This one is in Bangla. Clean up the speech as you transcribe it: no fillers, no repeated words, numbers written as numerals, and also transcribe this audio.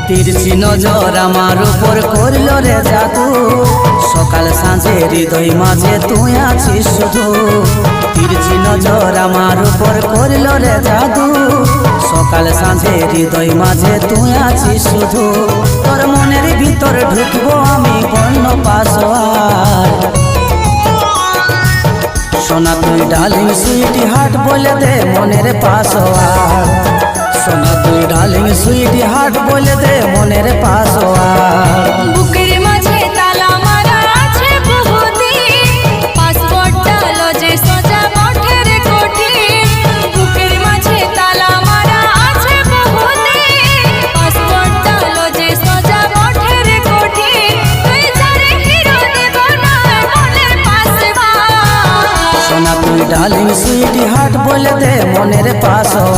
তিরছি নজর আমার উপর করল রে জাদু, সকাল সাঁঝে হৃদয় মাঝে তুই আছিস শুধু। তিরছি নজর আমার উপর করল রে জাদু, সকাল সাঁঝে হৃদয় মাঝে তুই আছিস শুধু। তোর মনের ভিতর ঢুকবো আমি বন্য পাশোয়ার। সোনা তুই ডার্লিং সুইটি হার্ট বলে দে মনের পাশোয়ার। সোনা তুই ডার্লিং সুইটি হার্ট বলে দে মনের পাশোয়ার। বুকের মাঝে তালা মারা আছে বহুদিন, পাসপোর্টটা লজে সোজা মঠের কোঠিন। বুকের মাঝে তালা মারা আছে বহুদিন, পাসপোর্টটা লজে সোজা মঠের কোঠিন। তুই যারে হিরো দেব না মনের পাশোয়ার। সোনা তুই ডার্লিং সুইটি হার্ট বলে দে মনের পাশোয়ার।